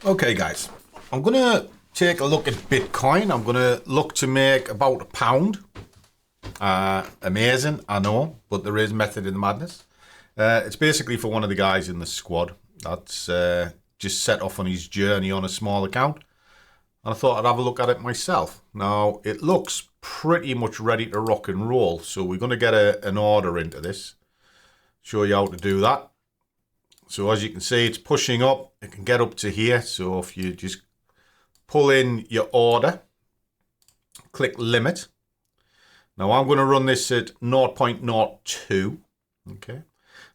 Okay guys, I'm going to take a look at Bitcoin. I'm going to look to make about £1. Amazing, I know, but there is method in the madness. It's basically for one of the guys in the squad that's just set off on his journey on a small account. And I thought I'd have a look at it myself. Now, it looks pretty much ready to rock and roll. So we're going to get an order into this. Show you how to do that. So as you can see, it's pushing up. It can get up to here. So if you just pull in your order, click limit. Now I'm going to run this at 0.02. Okay.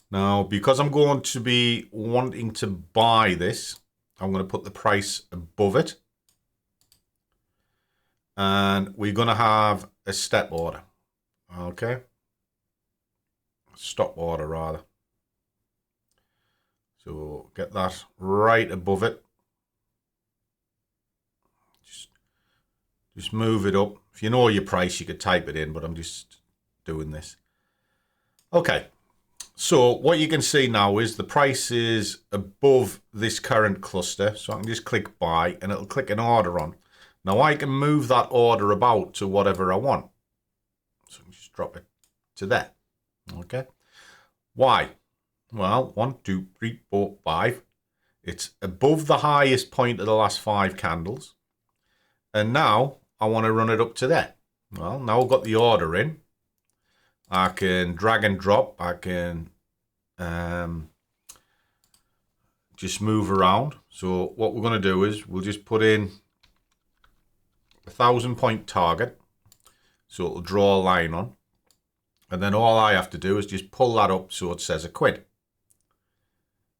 Now, because I'm going to be wanting to buy this, I'm going to put the price above it. And we're going to have a step order. Okay. Stop order rather. So get that right above it. Just move it up. If you know your price, you could type it in, but I'm just doing this. Okay. So what you can see now is the price is above this current cluster. So I can just click buy and it'll click an order on. Now I can move that order about to whatever I want. So I can just drop it to there. Okay. Why? Well, 1, 2, 3, 4, 5. It's above the highest point of the last 5 candles. And now I want to run it up to there. Well, now I've got the order in. I can drag and drop. I can just move around. So what we're going to do is we'll just put in 1,000 point target. So it'll draw a line on. And then all I have to do is just pull that up so it says £1,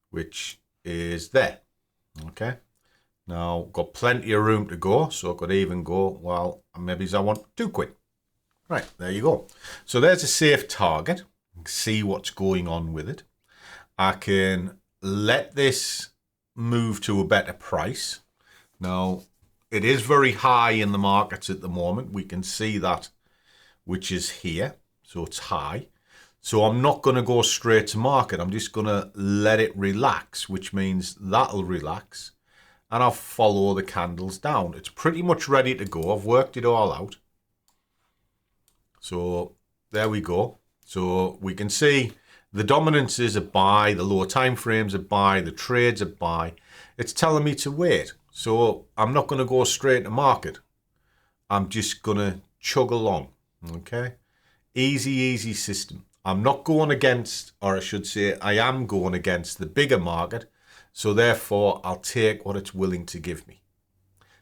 which is there. Okay. Now, got plenty of room to go, so I could even go, well, maybe I want £2. Right, there you go. So there's a safe target. See what's going on with it. I can let this move to a better price. Now, it is very high in the markets at the moment. We can see that, which is here. So it's high. So I'm not going to go straight to market. I'm just going to let it relax, which means that'll relax. And I'll follow the candles down. It's pretty much ready to go. I've worked it all out. So there we go. So we can see the dominance is a buy, the lower time frames are buy, the trades are buy. It's telling me to wait. So I'm not going to go straight to market. I'm just going to chug along. Okay. Easy system. I'm not going against, or I should say, I am going against the bigger market. So therefore, I'll take what it's willing to give me.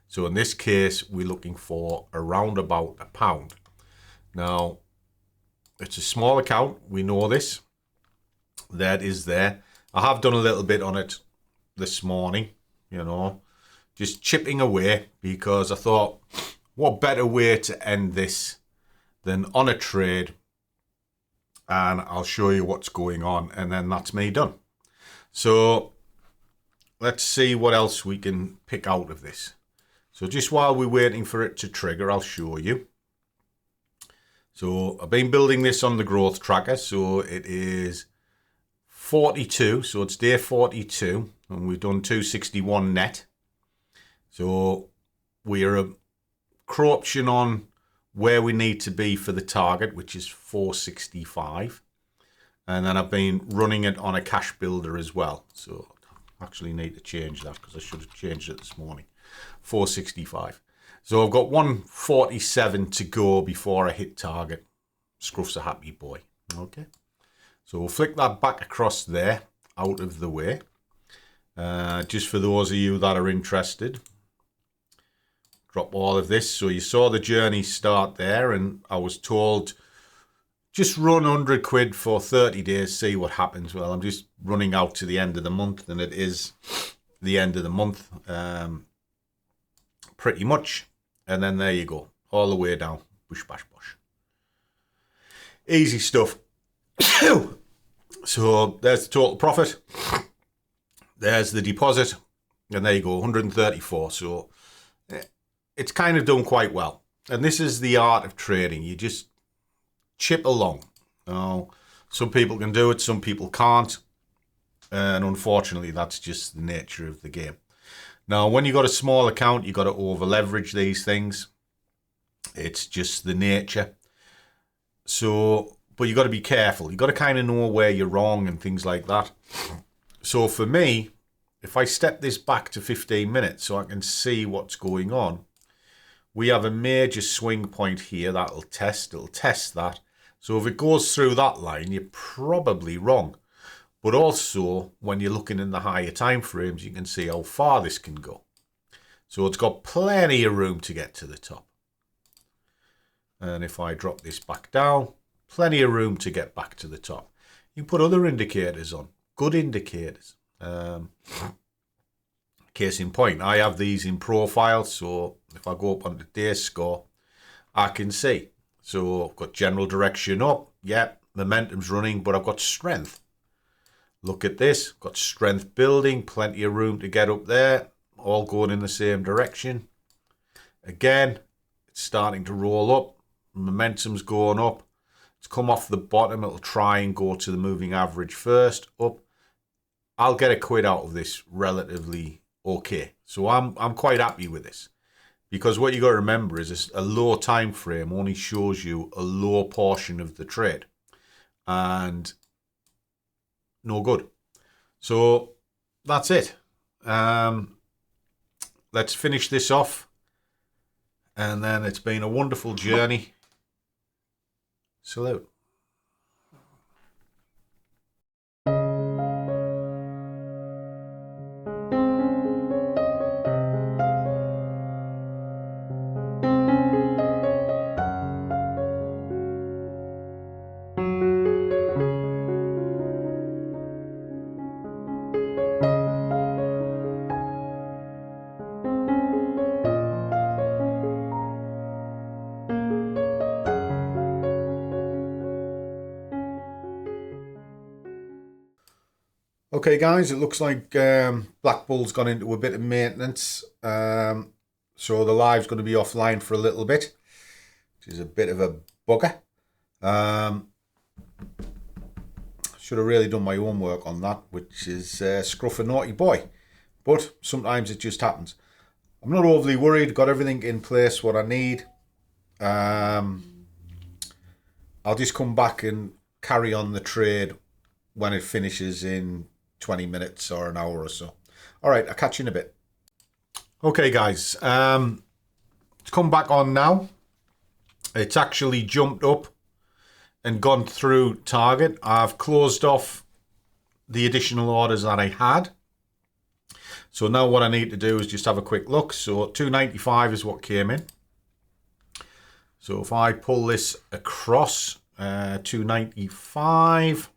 So in this case, we're looking for around about £1. Now, it's a small account. We know this. That is there. I have done a little bit on it this morning, you know, just chipping away because I thought, what better way to end this than on a trade, and I'll show you what's going on, and then that's me done. So let's see what else we can pick out of this. So just while we're waiting for it to trigger, I'll show you. So I've been building this on the growth tracker. So it is 42. So it's day 42 and we've done 261 net. So we're crouching on where we need to be for the target, which is 465. And then I've been running it on a cash builder as well. So I actually need to change that because I should have changed it this morning. 465. So I've got 147 to go before I hit target. Scruff's a happy boy. Okay. So we'll flick that back across there, out of the way. Just for those of you that are interested. Drop all of this. So you saw the journey start there, and I was told just run £100 for 30 days, see what happens. Well, I'm just running out to the end of the month, and it is the end of the month, pretty much. And then there you go, all the way down, bush, bash, bosh. Easy stuff. So there's the total profit. There's the deposit, and there you go, 134. So it's kind of done quite well. And this is the art of trading. You just chip along. Now, some people can do it, some people can't. And unfortunately, that's just the nature of the game. Now, when you got a small account, you got to over leverage these things. It's just the nature. So, but you got to be careful. You got to kind of know where you're wrong and things like that. So for me, if I step this back to 15 minutes so I can see what's going on, we have a major swing point here that'll test. It'll test that. So if it goes through that line, you're probably wrong. But also, when you're looking in the higher time frames, you can see how far this can go. So it's got plenty of room to get to the top. And if I drop this back down, plenty of room to get back to the top. You can put other indicators on, good indicators. Case in point, I have these in profile, so if I go up on the day score, I can see. So I've got general direction up, yeah, momentum's running, but I've got strength. Look at this, got strength building, plenty of room to get up there, all going in the same direction. Again, it's starting to roll up, momentum's going up. It's come off the bottom, it'll try and go to the moving average first, up. I'll get a quid out of this relatively okay. So I'm quite happy with this. Because what you got to remember is a low time frame only shows you a low portion of the trade. And no good. So that's it. Let's finish this off. And then it's been a wonderful journey. Salute. Okay, guys, it looks like BlackBull's gone into a bit of maintenance. So the live's going to be offline for a little bit, which is a bit of a bugger. Should have really done my homework on that, which is scruff a naughty boy. But sometimes it just happens. I'm not overly worried. Got everything in place, what I need. I'll just come back and carry on the trade when it finishes in 20 minutes or an hour or so. All right, I'll catch you in a bit. Okay, guys, it's come back on now. It's actually jumped up and gone through target. I've closed off the additional orders that I had. So now what I need to do is just have a quick look. So 295 is what came in. So if I pull this across, 295.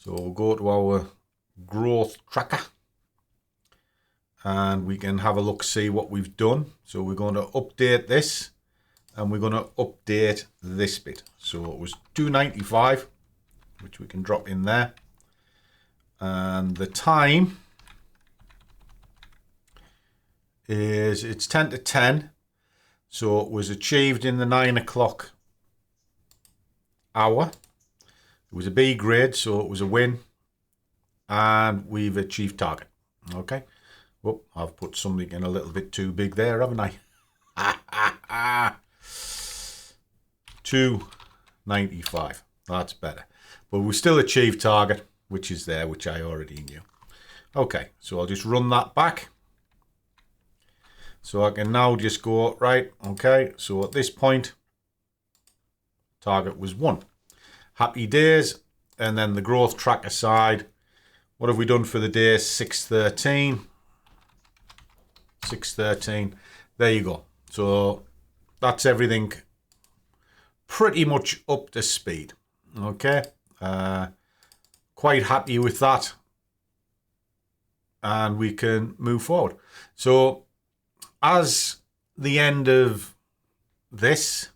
So we'll go to our growth tracker and we can have a look, see what we've done. So we're going to update this and we're going to update this bit. So it was 295, which we can drop in there. And the time is, it's 10 to 10. So it was achieved in the 9 o'clock hour. It was a B grade, so it was a win. And we've achieved target. Okay. Well, I've put something in a little bit too big there, haven't I? 295. That's better. But we still achieved target, which is there, which I already knew. Okay, so I'll just run that back. So I can now just go, right, okay, so at this point, target was 1. Happy days. And then the growth tracker side, what have we done for the day? 613. 613. There you go. So that's everything pretty much up to speed. Okay. Quite happy with that. And we can move forward. So as the end of this,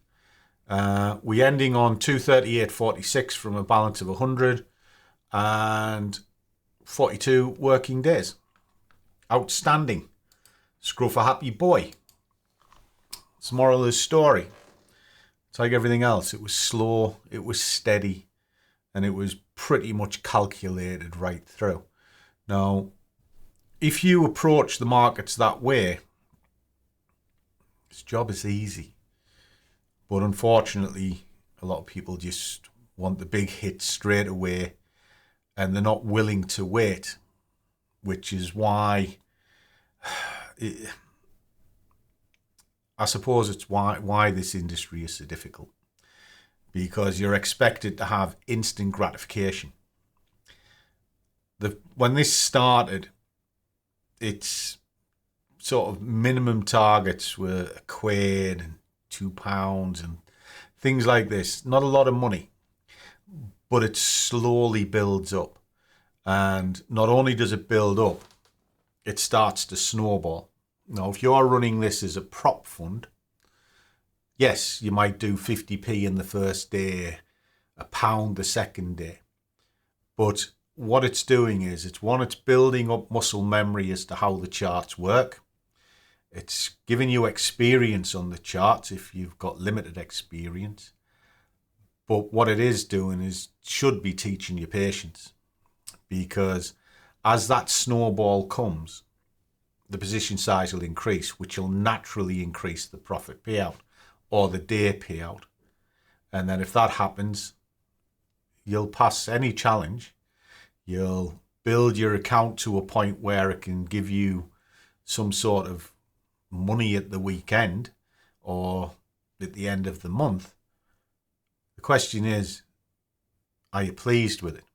we're ending on 238.46 from a balance of 100 and 42 working days. Outstanding. Scruff a happy boy. It's the moral of the story. It's like everything else. It was slow, it was steady, and it was pretty much calculated right through. Now, if you approach the markets that way, this job is easy. But unfortunately, a lot of people just want the big hit straight away, and they're not willing to wait, which is why I suppose it's why this industry is so difficult, because you're expected to have instant gratification. When this started, its sort of minimum targets were £1 and £2 and things like this. Not a lot of money, but it slowly builds up. And not only does it build up, it starts to snowball. Now, if you're running this as a prop fund, yes, you might do 50p in the first day, £1 the second day. But what it's doing is, it's building up muscle memory as to how the charts work. It's giving you experience on the charts if you've got limited experience. But what it is doing is should be teaching you patience, because as that snowball comes, the position size will increase, which will naturally increase the profit payout or the day payout. And then if that happens, you'll pass any challenge. You'll build your account to a point where it can give you some sort of money at the weekend or at the end of the month. The question is, are you pleased with it?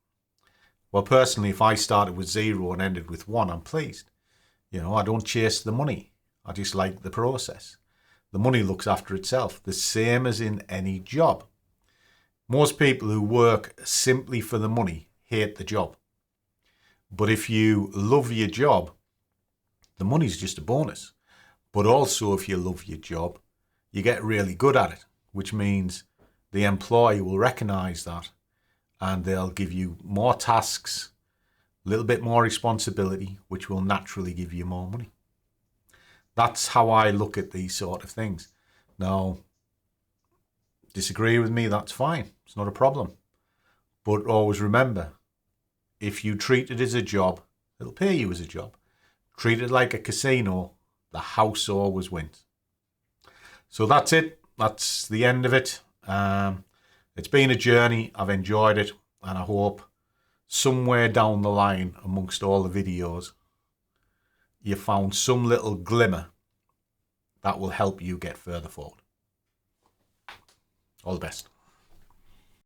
Well, personally, if I started with 0 and ended with 1, I'm pleased. You know, I don't chase the money. I just like the process. The money looks after itself, the same as in any job. Most people who work simply for the money hate the job. But if you love your job, the money's just a bonus. But also, if you love your job, you get really good at it, which means the employer will recognize that and they'll give you more tasks, a little bit more responsibility, which will naturally give you more money. That's how I look at these sort of things. Now, disagree with me, that's fine. It's not a problem. But always remember, if you treat it as a job, it'll pay you as a job. Treat it like a casino, the house always wins. So that's it. That's the end of it. It's been a journey. I've enjoyed it. And I hope somewhere down the line amongst all the videos, you found some little glimmer that will help you get further forward. All the best.